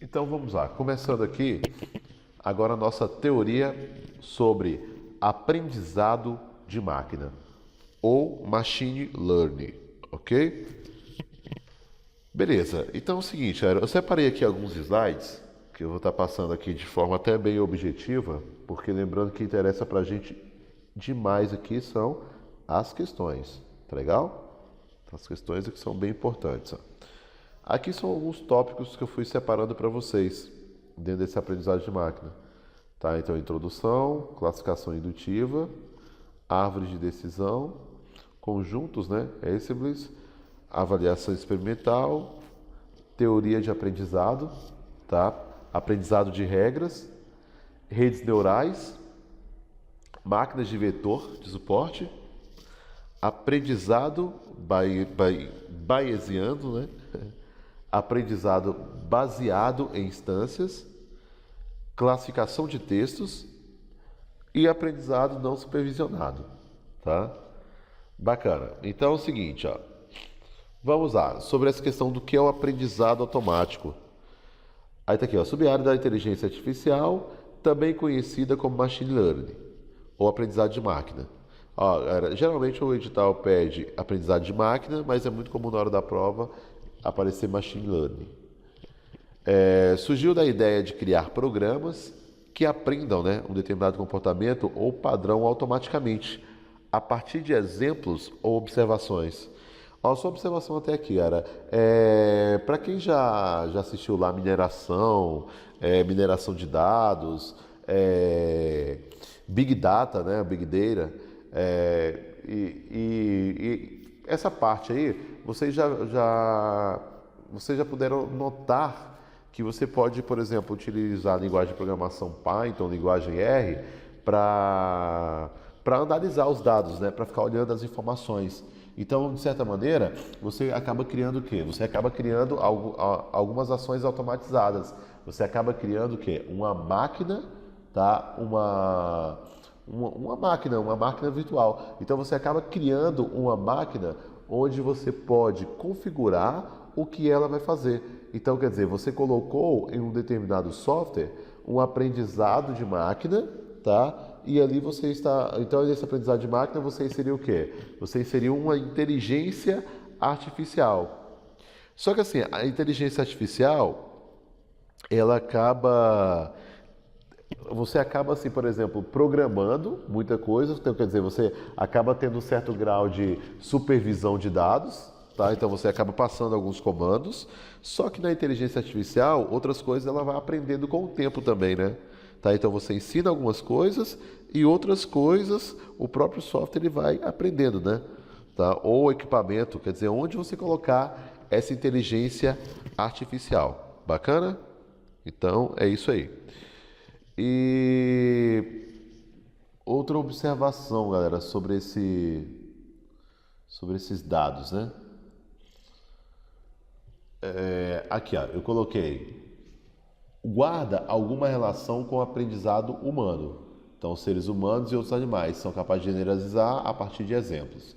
Então vamos lá, começando aqui, agora a nossa teoria sobre aprendizado de máquina ou machine learning, ok? Beleza, então é o seguinte, eu separei aqui alguns slides que eu vou estar passando aqui de forma até bem objetiva, porque lembrando que interessa pra gente demais aqui são as questões, tá legal? As questões que são bem importantes. Ó. Aqui são alguns tópicos que eu fui separando para vocês dentro desse aprendizado de máquina. Tá? Então, introdução, classificação indutiva, árvore de decisão, conjuntos, né? Ensembles, avaliação experimental, teoria de aprendizado, tá? Aprendizado de regras, redes neurais, máquinas de vetor de suporte, aprendizado bayesiano, né? Aprendizado baseado em instâncias, classificação de textos e aprendizado não supervisionado, tá? Bacana. Então é o seguinte, ó. Vamos lá, sobre essa questão do que é o aprendizado automático. Aí tá aqui, ó, sub-área da inteligência artificial, também conhecida como machine learning, ou aprendizado de máquina. Ó, geralmente o edital pede aprendizado de máquina, mas é muito comum na hora da prova aparecer machine learning. Surgiu da ideia de criar programas que aprendam, né, um determinado comportamento ou padrão automaticamente, a partir de exemplos ou observações. Ó, sua observação até aqui, cara. Para quem já assistiu lá mineração, mineração de dados, Big Data, né, Big Data, e essa parte aí, vocês já puderam notar que você pode, por exemplo, utilizar a linguagem de programação Python, linguagem R, para analisar os dados, né? Para ficar olhando as informações. Então, de certa maneira, você acaba criando o quê? Você acaba criando algumas ações automatizadas. Você acaba criando o quê? Uma máquina, tá? Uma máquina virtual. Então, você acaba criando uma máquina onde você pode configurar o que ela vai fazer. Então, quer dizer, você colocou em um determinado software um aprendizado de máquina, tá? E ali você está... Então, nesse aprendizado de máquina, você inseriu o quê? Você inseriu uma inteligência artificial. Só que assim, a inteligência artificial, ela acaba... Você acaba, assim, por exemplo, programando muita coisa, então, quer dizer, você acaba tendo um certo grau de supervisão de dados, tá? Então você acaba passando alguns comandos, só que na inteligência artificial, outras coisas ela vai aprendendo com o tempo também, né? Tá? Então você ensina algumas coisas e outras coisas o próprio software ele vai aprendendo, né? Tá? Ou equipamento, quer dizer, onde você colocar essa inteligência artificial. Bacana? Então é isso aí. E outra observação, galera, sobre esses dados, né? Aqui, ó, eu coloquei guarda alguma relação com o aprendizado humano. Então, seres humanos e outros animais são capazes de generalizar a partir de exemplos.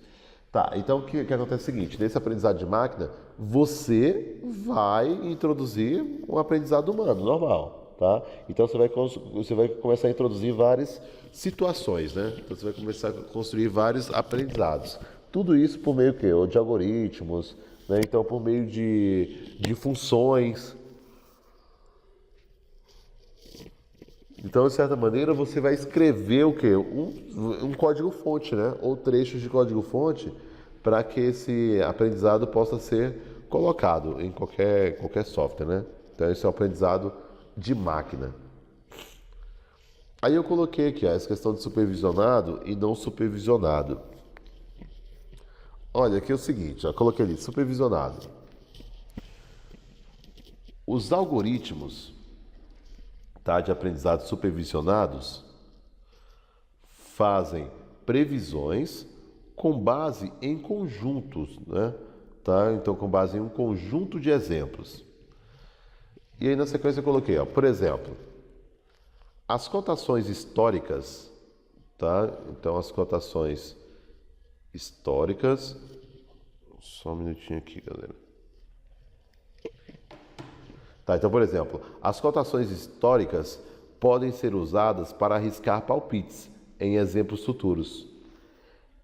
Tá, então o que acontece é o seguinte, nesse aprendizado de máquina, você vai introduzir um aprendizado humano, normal, tá? Então você vai começar a introduzir várias situações, né? Então você vai começar a construir vários aprendizados. Tudo isso por meio que, ou de algoritmos, né? Então por meio de funções. Então, de certa maneira, você vai escrever o quê? Um código-fonte, né? Ou trechos de código-fonte para que esse aprendizado possa ser colocado em qualquer software, né? Então, esse é o aprendizado de máquina. Aí eu coloquei aqui ó, essa questão de supervisionado e não supervisionado. Olha, aqui é o seguinte, ó, coloquei ali, supervisionado. Os algoritmos, tá, de aprendizado supervisionados fazem previsões com base em conjuntos, né? Tá? Então, com base em um conjunto de exemplos. E aí, na sequência, eu coloquei, ó, por exemplo, as cotações históricas, tá? Então, as cotações históricas. Só um minutinho aqui, galera. Tá, então, por exemplo, as cotações históricas podem ser usadas para arriscar palpites em exemplos futuros.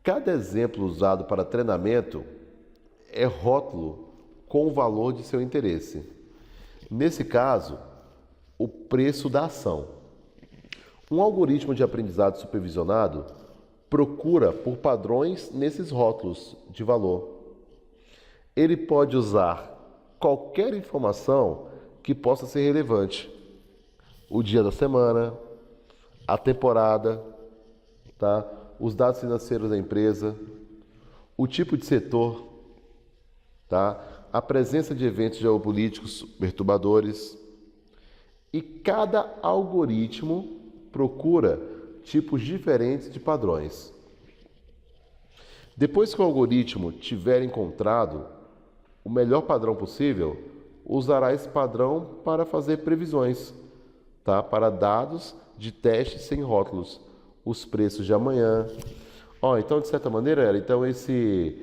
Cada exemplo usado para treinamento é rótulo com o valor de seu interesse. Nesse caso, o preço da ação. Um algoritmo de aprendizado supervisionado procura por padrões nesses rótulos de valor. Ele pode usar qualquer informação que possa ser relevante. O dia da semana, a temporada, tá? Os dados financeiros da empresa, o tipo de setor, tá? A presença de eventos geopolíticos perturbadores. E cada algoritmo procura tipos diferentes de padrões. Depois que o algoritmo tiver encontrado o melhor padrão possível, usará esse padrão para fazer previsões, tá? Para dados de teste sem rótulos, os preços de amanhã. Então, de certa maneira, então esse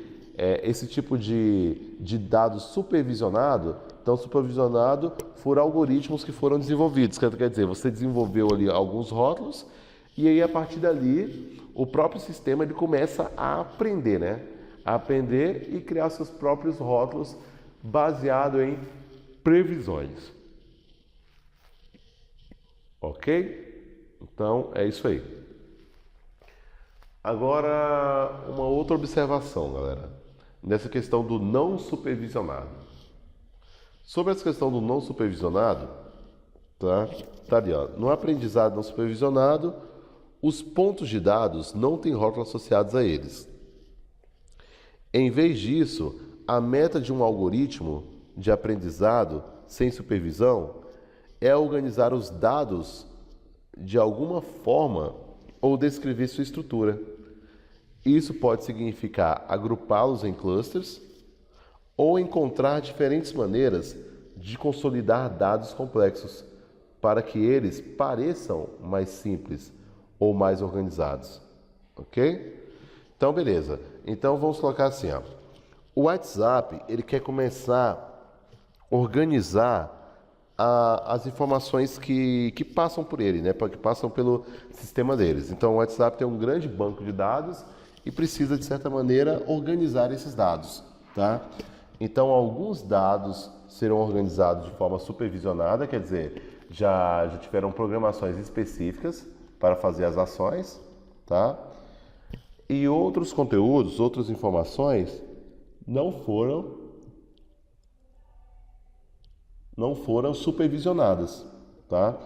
tipo de dado supervisionado, então supervisionado foram algoritmos que foram desenvolvidos. Quer dizer, você desenvolveu ali alguns rótulos e aí a partir dali o próprio sistema ele começa a aprender, né? A aprender e criar seus próprios rótulos baseado em previsões. Ok? Então é isso aí. Agora uma outra observação, galera, nessa questão do não supervisionado. Sobre essa questão do não supervisionado, tá ali, ó. No aprendizado não supervisionado, os pontos de dados não têm rótulos associados a eles. Em vez disso, a meta de um algoritmo de aprendizado sem supervisão é organizar os dados de alguma forma ou descrever sua estrutura. Isso pode significar agrupá-los em clusters ou encontrar diferentes maneiras de consolidar dados complexos para que eles pareçam mais simples ou mais organizados. Ok? Então, beleza. Então, vamos colocar assim, ó. O WhatsApp, ele quer começar a organizar as informações que passam por ele, né? Que passam pelo sistema deles. Então, o WhatsApp tem um grande banco de dados e precisa, de certa maneira, organizar esses dados, tá? Então, alguns dados serão organizados de forma supervisionada, quer dizer, já tiveram programações específicas para fazer as ações, tá? E outros conteúdos, outras informações não foram supervisionadas, tá?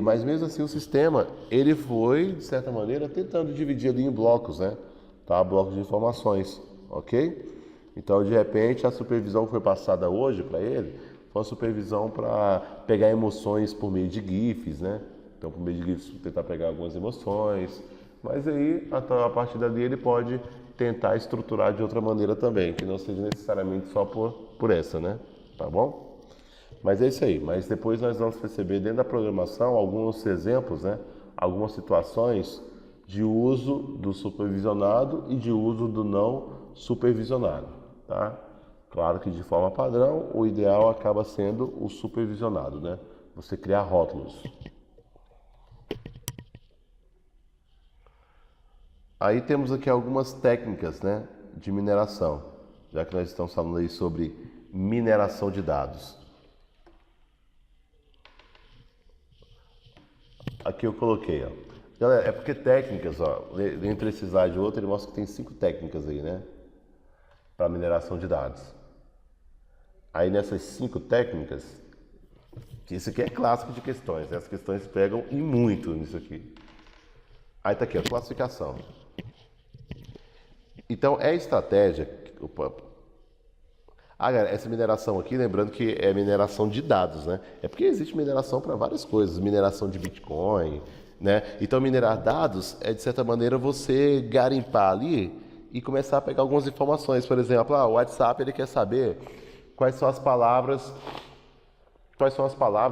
Mas mesmo assim o sistema, ele foi, de certa maneira, tentando dividir ali em blocos, né? Tá? Blocos de informações, ok? Então, de repente, a supervisão que foi passada hoje para ele foi uma supervisão para pegar emoções por meio de GIFs, né? Então, por meio de GIFs, tentar pegar algumas emoções. Mas aí, a partir dali, ele pode tentar estruturar de outra maneira também, que não seja necessariamente só por essa, né? Tá bom? Mas é isso aí. Mas depois nós vamos perceber dentro da programação alguns exemplos, né? Algumas situações de uso do supervisionado e de uso do não supervisionado, tá? Claro que de forma padrão, o ideal acaba sendo o supervisionado, né? Você criar rótulos. Aí temos aqui algumas técnicas, né, de mineração, já que nós estamos falando aí sobre mineração de dados. Aqui eu coloquei, ó. Galera, é porque técnicas, ó, entre esse slide e outro, ele mostra que tem 5 técnicas aí, né, para mineração de dados. Aí nessas 5 técnicas, que isso aqui é clássico de questões, né? As questões pegam e muito nisso aqui. Aí tá aqui, a classificação. Então, é estratégia... galera, essa mineração aqui, lembrando que é mineração de dados, né? É porque existe mineração para várias coisas, mineração de Bitcoin, né? Então, minerar dados é, de certa maneira, você garimpar ali e começar a pegar algumas informações. Por exemplo, o WhatsApp, ele quer saber quais são as palavras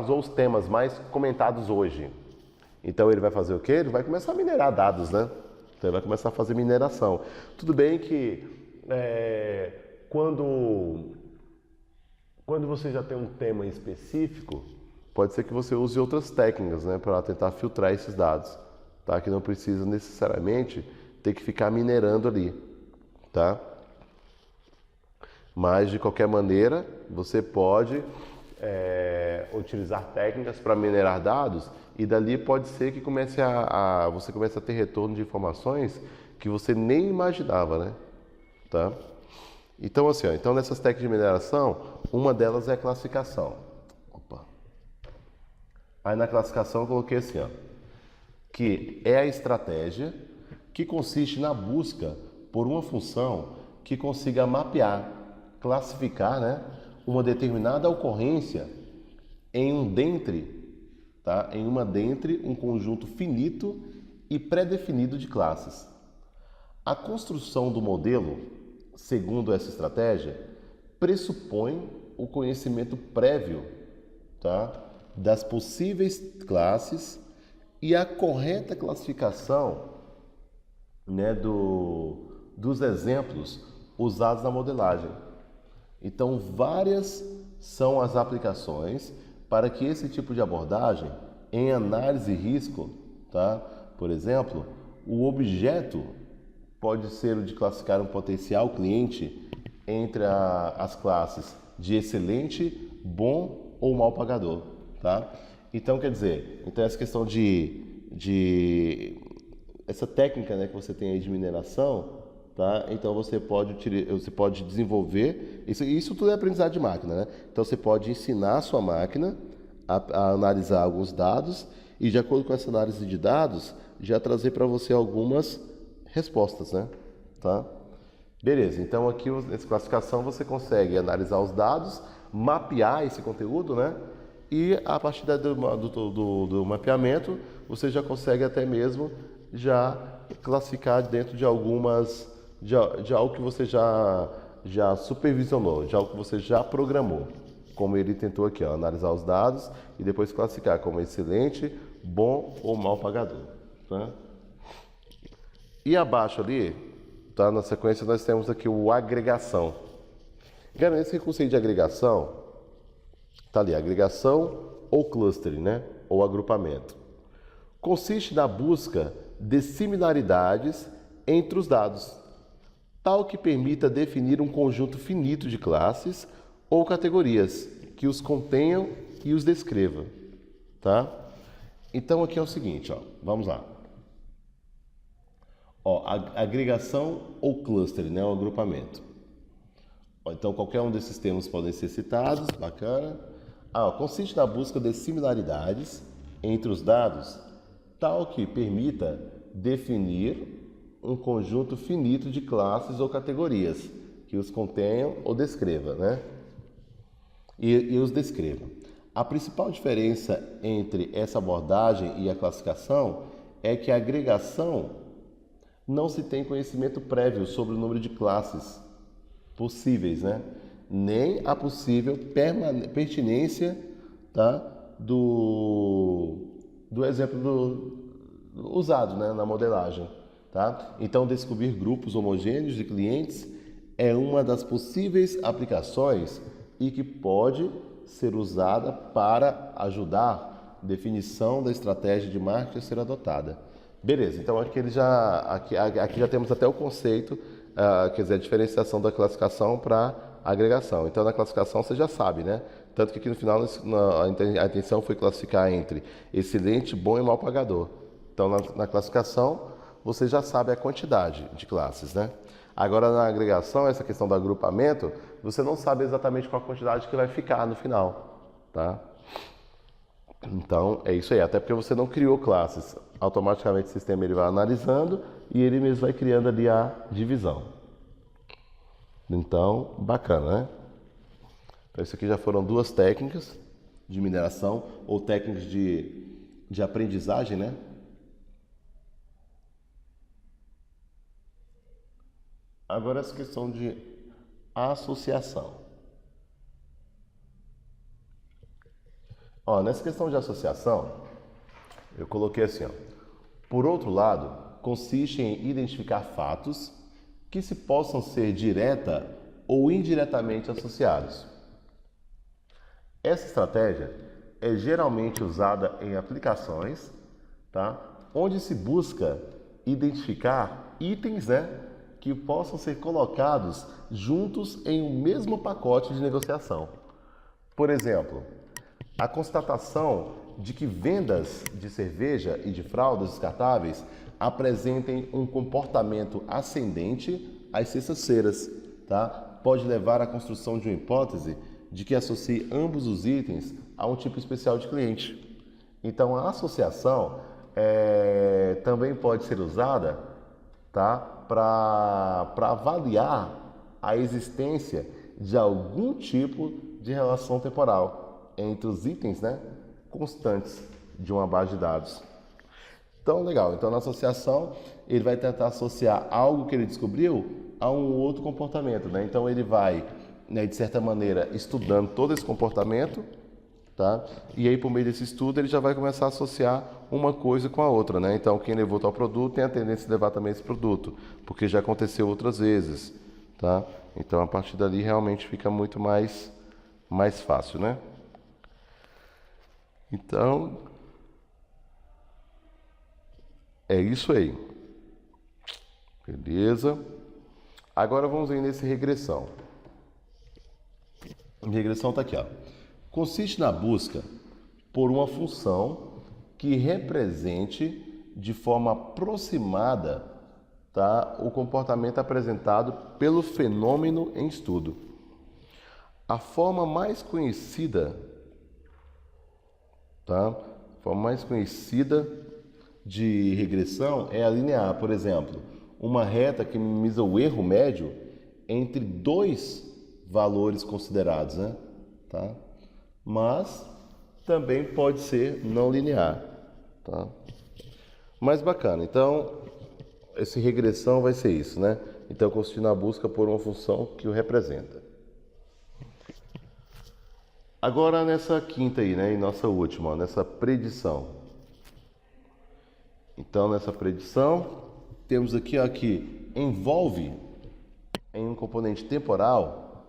ou os temas mais comentados hoje. Então, ele vai fazer o quê? Ele vai começar a minerar dados, né? Então, ele vai começar a fazer mineração. Tudo bem que quando Quando você já tem um tema específico, pode ser que você use outras técnicas, né, para tentar filtrar esses dados, tá? Que não precisa necessariamente ter que ficar minerando ali, tá? Mas de qualquer maneira, você pode utilizar técnicas para minerar dados e dali pode ser que você comece a ter retorno de informações que você nem imaginava, né? Tá? Então, assim, ó, então nessas técnicas de mineração, uma delas é a classificação. Opa. Aí na classificação eu coloquei assim, ó, que é a estratégia que consiste na busca por uma função que consiga mapear, classificar, né, uma determinada ocorrência em uma dentre um conjunto finito e pré-definido de classes. A construção do modelo, segundo essa estratégia, pressupõe o conhecimento prévio, tá, das possíveis classes e a correta classificação, né, dos exemplos usados na modelagem. Então, várias são as aplicações para que esse tipo de abordagem em análise e risco, tá? Por exemplo, o objeto pode ser o de classificar um potencial cliente entre as classes de excelente, bom ou mal pagador, tá? Então, quer dizer, então essa questão essa técnica, né, que você tem aí de mineração, tá? Então você pode desenvolver, isso tudo é aprendizado de máquina, né? Então você pode ensinar a sua máquina a analisar alguns dados e de acordo com essa análise de dados, já trazer para você algumas respostas, né? Tá? Beleza, então aqui nessa classificação você consegue analisar os dados, mapear esse conteúdo, né? E a partir do mapeamento, você já consegue até mesmo já classificar dentro de algumas, de algo que você já supervisionou, de algo que você já programou. Como ele tentou aqui, ó, analisar os dados e depois classificar como excelente, bom ou mal pagador. Tá? E abaixo ali, tá, na sequência, nós temos aqui o agregação. Galera, esse conceito de agregação, tá ali, agregação ou clustering, né? Ou agrupamento. Consiste na busca de similaridades entre os dados, tal que permita definir um conjunto finito de classes ou categorias que os contenham e os descreva, tá? Então aqui é o seguinte, ó, vamos lá. Ó, agregação ou cluster, né, o agrupamento. Ó, então qualquer um desses termos podem ser citados, bacana. Ó, consiste na busca de similaridades entre os dados, tal que permita definir um conjunto finito de classes ou categorias que os contenham ou descreva, né? E os descreva. A principal diferença entre essa abordagem e a classificação é que a agregação não se tem conhecimento prévio sobre o número de classes possíveis, né? Nem a possível pertinência, tá? do exemplo usado, né, na modelagem. Tá? Então, descobrir grupos homogêneos de clientes é uma das possíveis aplicações e que pode ser usada para ajudar a definição da estratégia de marketing a ser adotada. Beleza, então aqui já temos até o conceito, quer dizer, a diferenciação da classificação para agregação. Então, na classificação você já sabe, né? Tanto que aqui no final a intenção foi classificar entre excelente, bom e mal pagador. Então, na classificação, você já sabe a quantidade de classes, né? Agora, na agregação, essa questão do agrupamento, você não sabe exatamente qual a quantidade que vai ficar no final, tá? Então, é isso aí. Até porque você não criou classes. Automaticamente o sistema ele vai analisando e ele mesmo vai criando ali a divisão. Então, bacana, né? Então, isso aqui já foram duas técnicas de mineração ou técnicas de aprendizagem, né? Agora essa questão de associação. Ó, nessa questão de associação, eu coloquei assim, ó. Por outro lado, consiste em identificar fatos que se possam ser direta ou indiretamente associados. Essa estratégia é geralmente usada em aplicações, tá? Onde se busca identificar itens, né, que possam ser colocados juntos em um mesmo pacote de negociação. Por exemplo, a constatação de que vendas de cerveja e de fraldas descartáveis apresentem um comportamento ascendente às sextas-feiras, tá? Pode levar à construção de uma hipótese de que associe ambos os itens a um tipo especial de cliente. Então, a associação também pode ser usada, tá? Para avaliar a existência de algum tipo de relação temporal entre os itens, né, constantes de uma base de dados. Então, legal. Então, na associação, ele vai tentar associar algo que ele descobriu a um outro comportamento, né? Então, ele vai, né, de certa maneira, estudando todo esse comportamento, tá? E aí, por meio desse estudo, ele já vai começar a associar uma coisa com a outra, né? Então, quem levou tal produto tem a tendência de levar também esse produto, porque já aconteceu outras vezes, tá? Então, a partir dali, realmente fica muito mais fácil, né? Então, é isso aí. Beleza? Agora vamos ver nesse regressão. A regressão está aqui, ó. Consiste na busca por uma função que represente de forma aproximada, tá, o comportamento apresentado pelo fenômeno em estudo. A forma mais conhecida, tá? A forma mais conhecida de regressão é a linear, por exemplo, uma reta que minimiza o erro médio entre dois valores considerados, né? Tá? Mas também pode ser não linear, tá? Mas bacana, então essa regressão vai ser isso, né? Então consiste na busca por uma função que o representa. Agora nessa quinta aí, né, e nossa última, ó, nessa predição. Então nessa predição temos aqui, ó, que envolve em um componente temporal,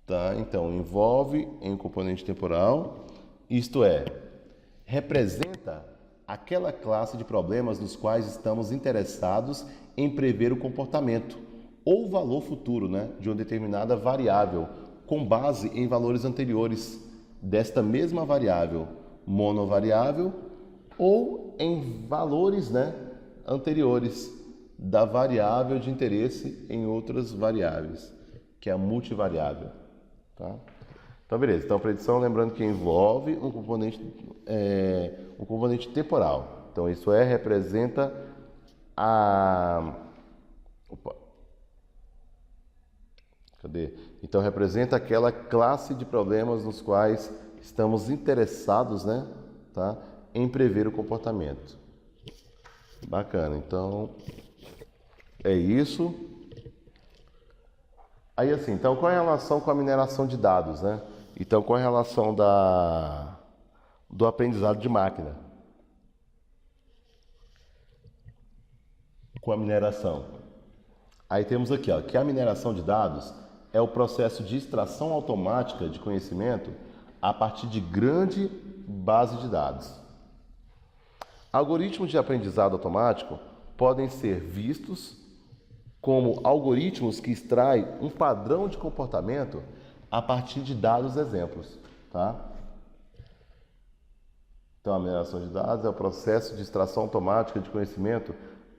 tá? Então envolve em um componente temporal, isto é, representa aquela classe de problemas nos quais estamos interessados em prever o comportamento ou valor futuro, né, de uma determinada variável, com base em valores anteriores desta mesma variável monovariável ou em valores, né, anteriores da variável de interesse em outras variáveis, que é a multivariável. Tá? Então, beleza. Então, a predição, lembrando que envolve um componente temporal. Então, isso representa a... Opa. Cadê? Então, representa aquela classe de problemas nos quais estamos interessados, né, tá, em prever o comportamento. Bacana. Então, é isso. Aí, assim, então, qual é a relação com a mineração de dados, né? Então, qual é a relação do aprendizado de máquina com a mineração? Aí temos aqui, ó, que a mineração de dados é o processo de extração automática de conhecimento a partir de grande base de dados. Algoritmos de aprendizado automático podem ser vistos como algoritmos que extraem um padrão de comportamento a partir de dados exemplos, tá? Então, a mineração de dados é o processo de extração automática de conhecimento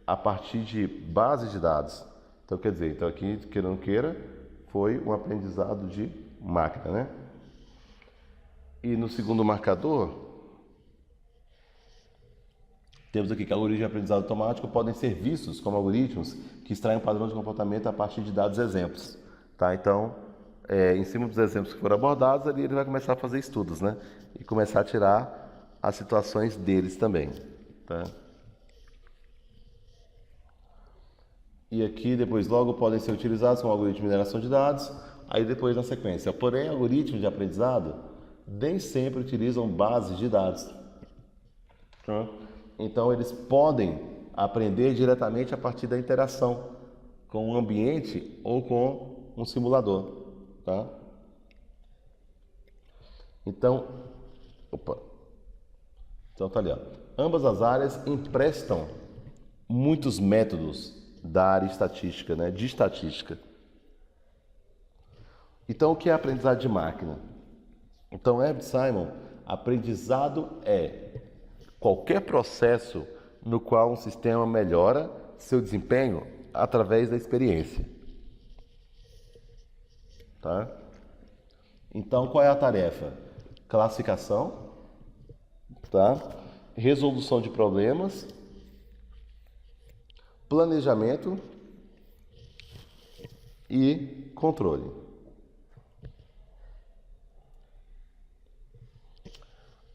a partir de bases de dados. Então, quer dizer, então aqui, queira ou não queira, foi um aprendizado de máquina, né? E no segundo marcador, temos aqui que algoritmos de aprendizado automático podem ser vistos como algoritmos que extraem um padrão de comportamento a partir de dados exemplos, tá? Então, em cima dos exemplos que foram abordados, ali ele vai começar a fazer estudos, né? E começar a tirar as situações deles também, tá? E aqui, depois, logo podem ser utilizados como algoritmo de mineração de dados. Aí, depois, na sequência. Porém, algoritmos de aprendizado nem sempre utilizam bases de dados. Tá? Então, eles podem aprender diretamente a partir da interação com o ambiente ou com um simulador. Tá? Então, então tá ali, ó. Ambas as áreas emprestam muitos métodos da área estatística, né? De estatística. Então, o que é aprendizado de máquina? Então, Herbert Simon, aprendizado é qualquer processo no qual um sistema melhora seu desempenho através da experiência. Tá? Então, qual é a tarefa? Classificação, tá? Resolução de problemas, planejamento e controle.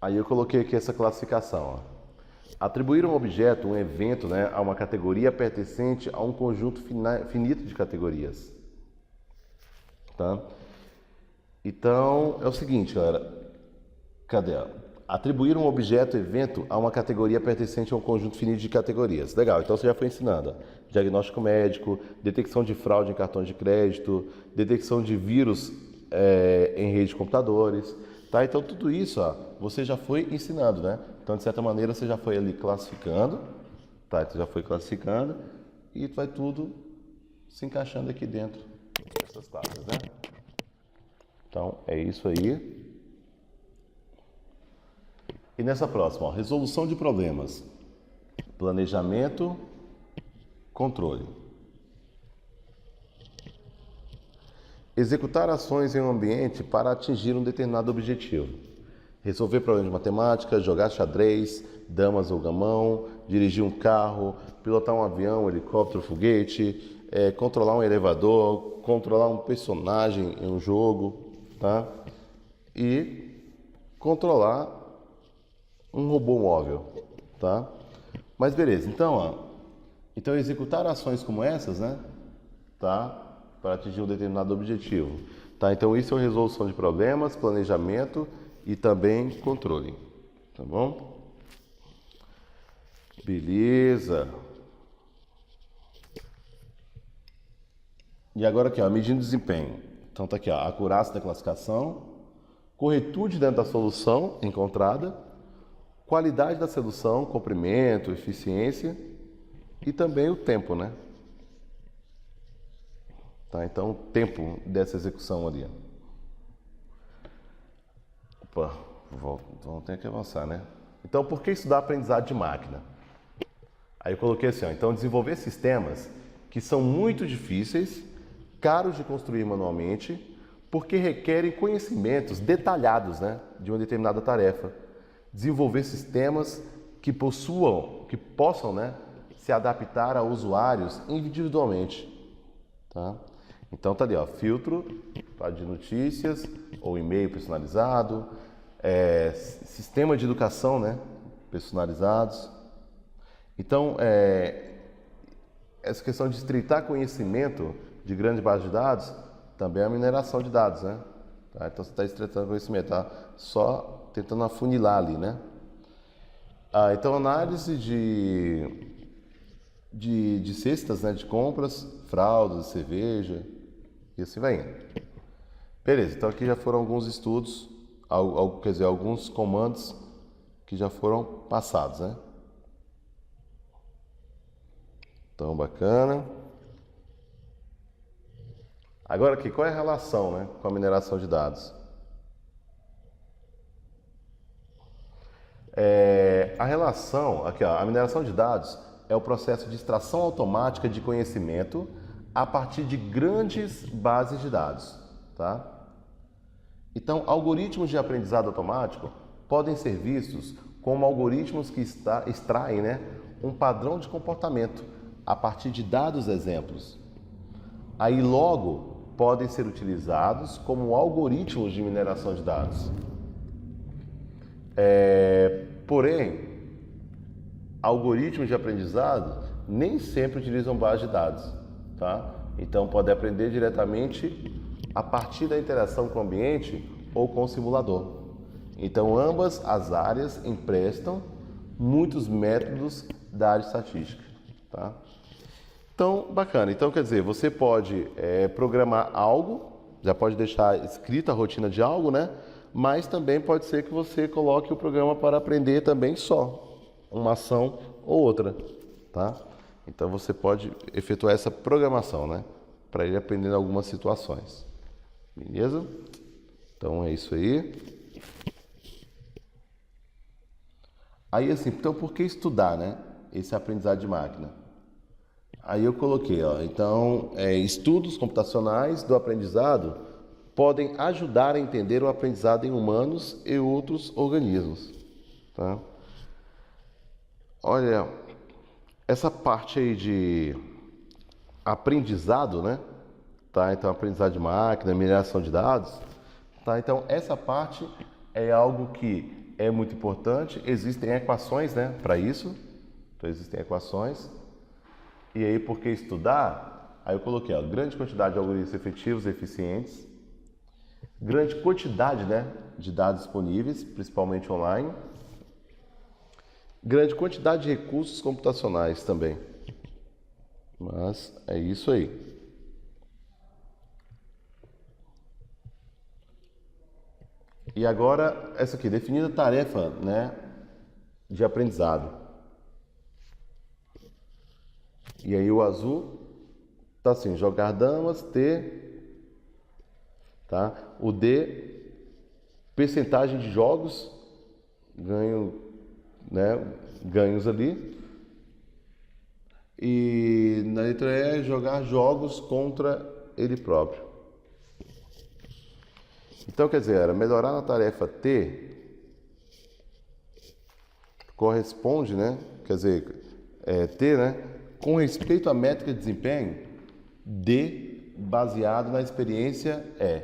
Aí eu coloquei aqui essa classificação. Ó. Atribuir um objeto, um evento, né, a uma categoria pertencente a um conjunto finito de categorias. Tá? Então, é o seguinte, galera. Cadê? Atribuir um objeto, evento, a uma categoria pertencente a um conjunto finito de categorias. Legal, então você já foi ensinando. Diagnóstico médico, detecção de fraude em cartões de crédito, detecção de vírus em rede de computadores. Tá? Então, tudo isso você já foi ensinando, né? Então, de certa maneira, você já foi ali classificando, tá? Você já foi classificando e vai tudo se encaixando aqui dentro dessas classes, né? Então, é isso aí. E nessa próxima, ó, resolução de problemas, planejamento, controle. Executar ações em um ambiente para atingir um determinado objetivo. Resolver problemas de matemática, jogar xadrez, damas ou gamão, dirigir um carro, pilotar um avião, um helicóptero, foguete, controlar um elevador, controlar um personagem em um jogo, tá? E controlar um robô móvel, tá? Mas beleza, então executar ações como essas, né? Tá? Para atingir um determinado objetivo, tá? Então isso é a resolução de problemas, planejamento e também controle, tá bom? Beleza. E agora aqui, ó, medindo desempenho. Então tá aqui, ó, acurácia da classificação, corretude dentro da solução encontrada, qualidade da solução, comprimento, eficiência e também o tempo, né? Tá, então o tempo dessa execução ali. Opa, vamos ter que avançar, né? Então, por que estudar aprendizado de máquina? Aí eu coloquei assim, ó, então desenvolver sistemas que são muito difíceis, caros de construir manualmente, porque requerem conhecimentos detalhados, né, de uma determinada tarefa. Desenvolver sistemas que possam, né, se adaptar a usuários individualmente, tá? Então tá ali, ó, filtro de notícias ou e-mail personalizado, sistema de educação, né, personalizados. Então, essa questão de estreitar conhecimento de grande base de dados também é a mineração de dados, né? Tá? Então você está estreitando conhecimento, tá? Só tentando afunilar ali, né? Então, análise de cestas, né, de compras, fraldas, cerveja, e assim vai indo. Beleza, então aqui já foram alguns estudos, quer dizer, alguns comandos que já foram passados, né? Então, bacana. Agora aqui, qual é a relação, né, com a mineração de dados? A relação, aqui ó, a mineração de dados é o processo de extração automática de conhecimento a partir de grandes bases de dados, tá? Então, algoritmos de aprendizado automático podem ser vistos como algoritmos que extraem, né, um padrão de comportamento a partir de dados exemplos. Aí logo podem ser utilizados como algoritmos de mineração de dados. Porém, algoritmos de aprendizado nem sempre utilizam base de dados, tá? Então pode aprender diretamente a partir da interação com o ambiente ou com o simulador. Então ambas as áreas emprestam muitos métodos da área estatística, tá? Então, bacana. Então, quer dizer, você pode programar algo, já pode deixar escrita a rotina de algo, né? Mas também pode ser que você coloque o programa para aprender também só uma ação ou outra, tá? Então você pode efetuar essa programação, né? Para ele aprender em algumas situações. Beleza? Então é isso aí. Aí assim, então por que estudar, né? Esse aprendizado de máquina. Aí eu coloquei, ó, então, estudos computacionais do aprendizado podem ajudar a entender o aprendizado em humanos e outros organismos, tá? Olha, essa parte aí de aprendizado, né? Tá? Então, aprendizado de máquina, mineração de dados, tá? Então, essa parte é algo que é muito importante. Existem equações, né, para isso. Então, existem equações. E aí, por que estudar? Aí eu coloquei, ó, grande quantidade de algoritmos efetivos e eficientes, grande quantidade, né, de dados disponíveis, principalmente online, grande quantidade de recursos computacionais também. Mas é isso aí. E agora, essa aqui, definida a tarefa, né, de aprendizado. E aí o azul tá assim, jogar damas, T, tá? O D, percentagem de jogos, ganho, né, ganhos ali. E na letra E, jogar jogos contra ele próprio. Então, quer dizer, era melhorar na tarefa T corresponde, né? Quer dizer, T, né? Com respeito à métrica de desempenho, D, baseado na experiência E.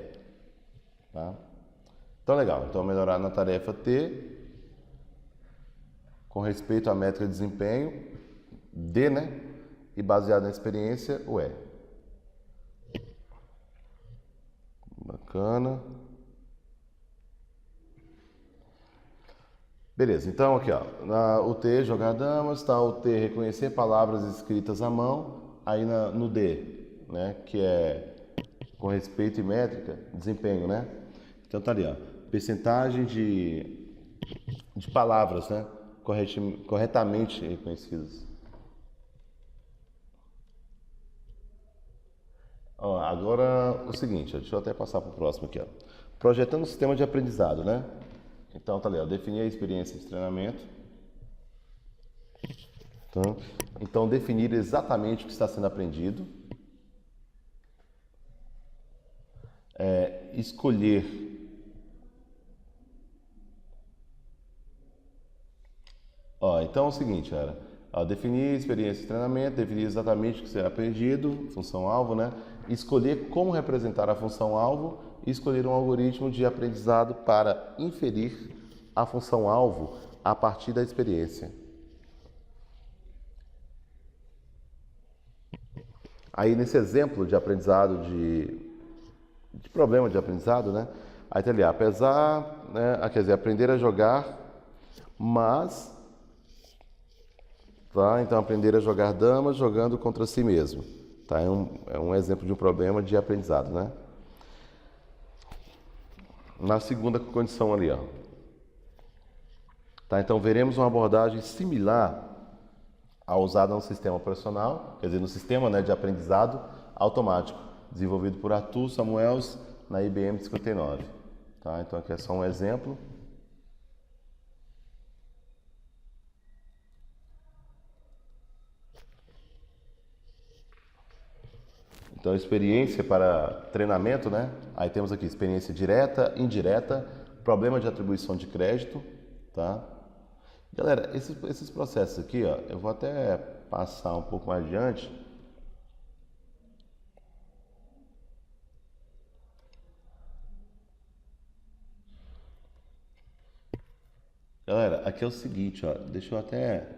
Tá? Então, legal. Então, melhorar na tarefa T com respeito à métrica de desempenho, D, né? E baseado na experiência, o E. Bacana. Beleza, então aqui ó, o T, jogar damas, tá? O T, reconhecer palavras escritas à mão, aí no D, né? Que é com respeito e métrica, desempenho, né? Então tá ali, ó, percentagem de palavras, né? Corretamente reconhecidas. Ó, agora o seguinte, ó, deixa eu até passar para o próximo aqui, ó. Projetando o sistema de aprendizado, né? Então tá ali, ó, definir a experiência de treinamento. Então definir exatamente o que está sendo aprendido. Escolher então é o seguinte, cara. Definir experiência de treinamento, definir exatamente o que será aprendido, função-alvo, né? Escolher como representar a função-alvo e escolher um algoritmo de aprendizado para inferir a função-alvo a partir da experiência. Aí nesse exemplo de aprendizado, de problema de aprendizado, né? Aí tá ali, apesar, né? Quer dizer, aprender a jogar, mas... Tá? Então, aprender a jogar damas jogando contra si mesmo. Tá? É um exemplo de um problema de aprendizado, né? Na segunda condição ali, ó. Tá? Então, veremos uma abordagem similar à usada no sistema operacional, quer dizer, no sistema, né, de aprendizado automático, desenvolvido por Arthur Samuels na IBM 59. Tá? Então, aqui é só um exemplo. Então, experiência para treinamento, né? Aí temos aqui experiência direta, indireta, problema de atribuição de crédito, tá? Galera, esses processos aqui, ó, eu vou até passar um pouco mais adiante. Galera, aqui é o seguinte, ó, deixa eu até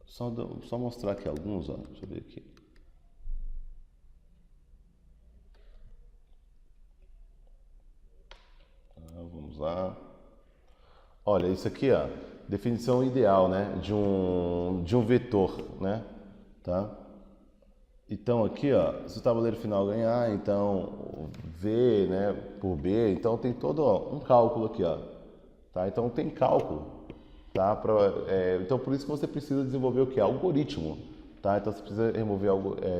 só mostrar aqui alguns, ó, deixa eu ver aqui. Vamos lá. Olha, isso aqui, ó, definição ideal, né, de um vetor, né, tá? Então aqui, ó, se o tabuleiro final ganhar, então V, né, por B, então tem todo ó, um cálculo aqui, ó, tá? Então tem cálculo, tá? Então por isso que você precisa desenvolver o que? Algoritmo, tá? Então você precisa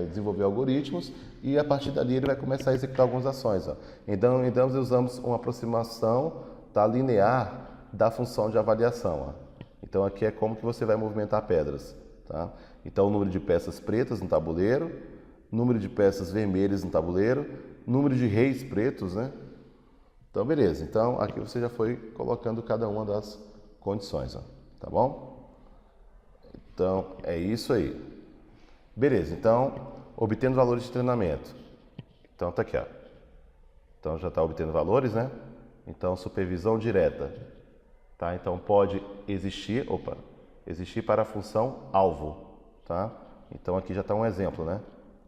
desenvolver algoritmos e a partir dali ele vai começar a executar algumas ações, ó. Então usamos uma aproximação, tá, linear da função de avaliação, ó. Então aqui é como que você vai movimentar pedras, tá? Então, o número de peças pretas no tabuleiro, número de peças vermelhas no tabuleiro, número de reis pretos, né? Então, beleza. Então, aqui você já foi colocando cada uma das condições, ó, tá bom? Então, é isso aí. Beleza. Então, obtendo valores de treinamento. Então, tá aqui, ó. Então, já está obtendo valores, né? Então, supervisão direta. Tá? Então, pode existir para a função alvo. Tá? Então aqui já está um exemplo, né?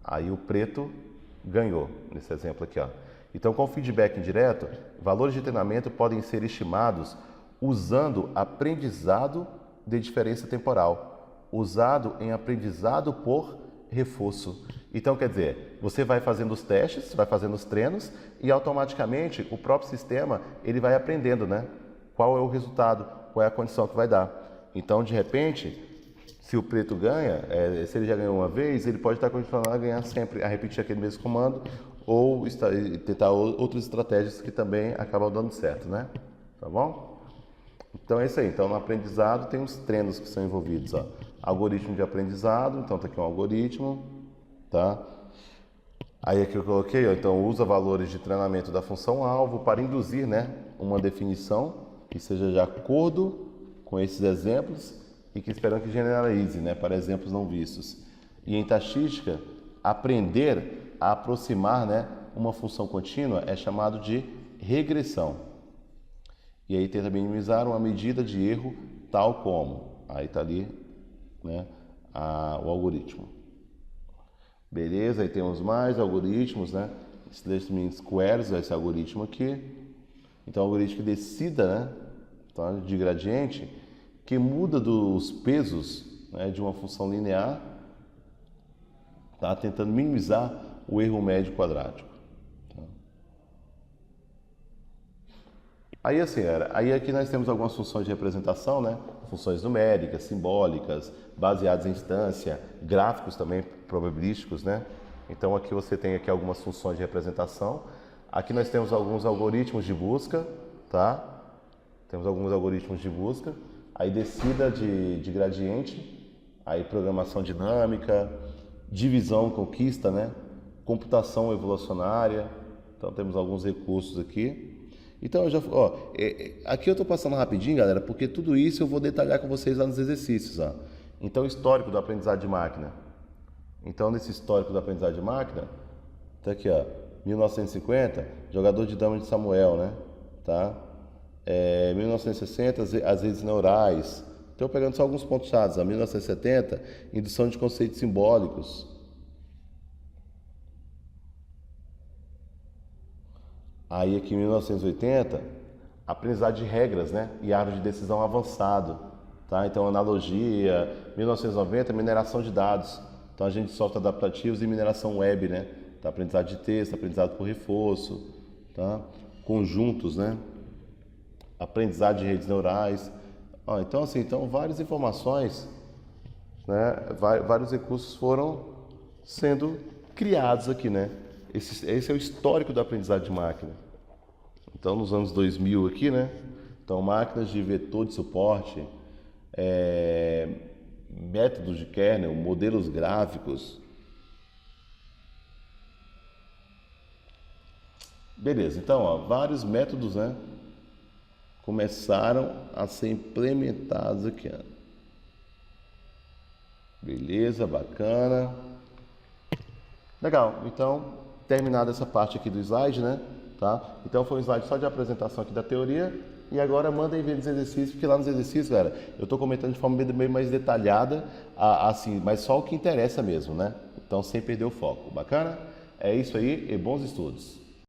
Aí o preto ganhou nesse exemplo aqui, ó. Então com feedback indireto, valores de treinamento podem ser estimados usando aprendizado de diferença temporal, usado em aprendizado por reforço. Então quer dizer, você vai fazendo os testes, vai fazendo os treinos e automaticamente o próprio sistema ele vai aprendendo, né? Qual é o resultado, qual é a condição que vai dar. Então de repente se o preto ganha, se ele já ganhou uma vez, ele pode estar continuando a ganhar sempre, a repetir aquele mesmo comando ou tentar outras estratégias que também acabam dando certo, né? Tá bom? Então é isso aí. Então no aprendizado tem os treinos que são envolvidos, ó. Algoritmo de aprendizado, então tá aqui um algoritmo, tá? Aí aqui eu coloquei, ó, então usa valores de treinamento da função alvo para induzir, né, uma definição que seja de acordo com esses exemplos e que esperam que generalize, né, para exemplos não vistos. E em estatística, aprender a aproximar, né, uma função contínua é chamado de regressão. E aí tenta minimizar uma medida de erro tal como, aí está ali, né, o algoritmo. Beleza, aí temos mais algoritmos, né, Slash Mean Squares, esse algoritmo aqui. Então, o algoritmo que decida, né, então, de gradiente, que muda dos pesos, né, de uma função linear, tá? Tentando minimizar o erro médio quadrático. Tá? Aí assim, aí aqui nós temos algumas funções de representação, né? Funções numéricas, simbólicas, baseadas em instância, gráficos também probabilísticos, né? Então aqui você tem aqui algumas funções de representação. Aqui nós temos alguns algoritmos de busca, tá? Temos alguns algoritmos de busca. Aí descida de gradiente, aí programação dinâmica, divisão, conquista, né? Computação evolucionária. Então temos alguns recursos aqui. Então aqui eu estou passando rapidinho, galera, porque tudo isso eu vou detalhar com vocês lá nos exercícios, ó. Então histórico do aprendizado de máquina. Então nesse histórico do aprendizado de máquina, tá aqui, ó, 1950, jogador de dama de Samuel, né? Tá? 1960, as redes neurais. Estou pegando só alguns pontos chaves. 1970, indução de conceitos simbólicos. Aí aqui em 1980, aprendizado de regras, né? E árvore de decisão avançado. Tá? Então analogia. 1990, mineração de dados. Então agente de software adaptativos e mineração web, né? Tá? Aprendizado de texto, aprendizado por reforço. Tá? Conjuntos, né? Aprendizado de redes neurais. Então, assim, várias informações, né, vários recursos foram sendo criados aqui, né? Esse é o histórico do aprendizado de máquina. Então, nos anos 2000 aqui, né? Então, máquinas de vetor de suporte, métodos de kernel, modelos gráficos. Beleza, então, vários métodos, né, começaram a ser implementados aqui. Ó. Beleza, bacana. Legal, então, terminada essa parte aqui do slide, né? Tá? Então, foi um slide só de apresentação aqui da teoria. E agora mandem ver os exercícios, porque lá nos exercícios, galera, eu estou comentando de forma bem mais detalhada, assim, mas só o que interessa mesmo, né? Então, sem perder o foco. Bacana? É isso aí e bons estudos.